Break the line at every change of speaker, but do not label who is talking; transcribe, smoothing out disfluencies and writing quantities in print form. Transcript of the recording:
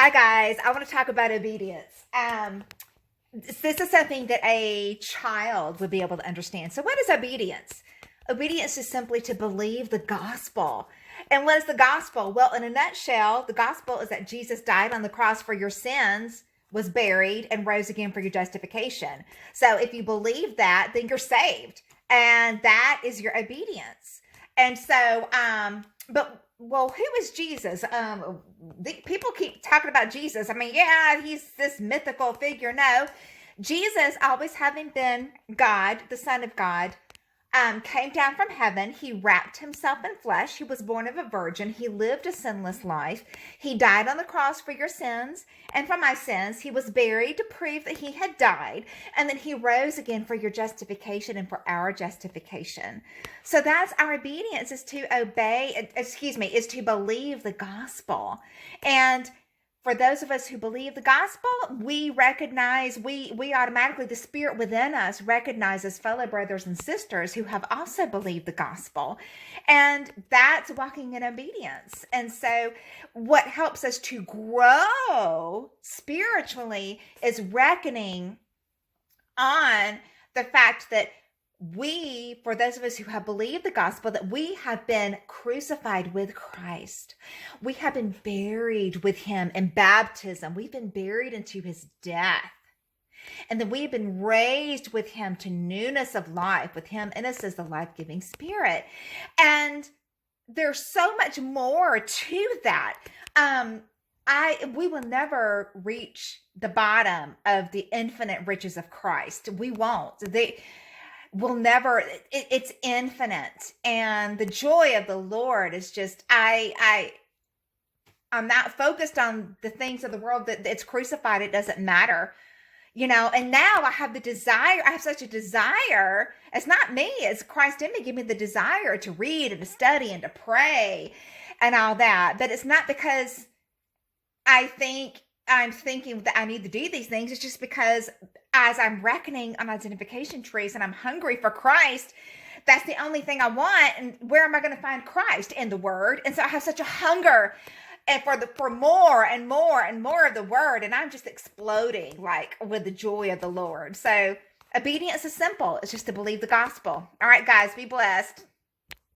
Hi guys, I want to talk about obedience. This is something that a child would be able to understand. So, what is obedience? Obedience is simply to believe the gospel. And what is the gospel? Well, in a nutshell, the gospel is that Jesus died on the cross for your sins, was buried, and rose again for your justification. So, if you believe that, then you're saved, and that is your obedience. And so, but well, who is Jesus? People keep talking about Jesus. I mean, yeah, he's this mythical figure. No, Jesus, always having been God, the Son of God, came down from heaven. He wrapped himself in flesh. He was born of a virgin. He lived a sinless life. He died on the cross for your sins and for my sins. He was buried to prove that he had died. And then he rose again for your justification and for our justification. So that's our obedience, is to obey, is to believe the gospel. And for those of us who believe the gospel, we recognize, we automatically, the spirit within us recognizes fellow brothers and sisters who have also believed the gospel. And that's walking in obedience. And so what helps us to grow spiritually is reckoning on the fact that for those of us who have believed the gospel, that we have been crucified with Christ. We have been buried with him in baptism. We've been buried into his death. And then we've been raised with him to newness of life, with him in us as the life-giving spirit. And there's so much more to that. We will never reach the bottom of the infinite riches of Christ. We won't. Will never, it's infinite. And the joy of the Lord is just, I'm not focused on the things of the world that it's crucified. It doesn't matter, and now I have such a desire. It's not me, it's Christ in me. Give me the desire to read and to study and to pray and all that. But it's not because I'm thinking that I need to do these things. It's just because as I'm reckoning on identification trees and I'm hungry for Christ, that's the only thing I want. And where am I going to find Christ? In the Word. And so I have such a hunger and for more and more and more of the Word. And I'm just exploding with the joy of the Lord. So obedience is simple. It's just to believe the gospel. All right, guys, be blessed.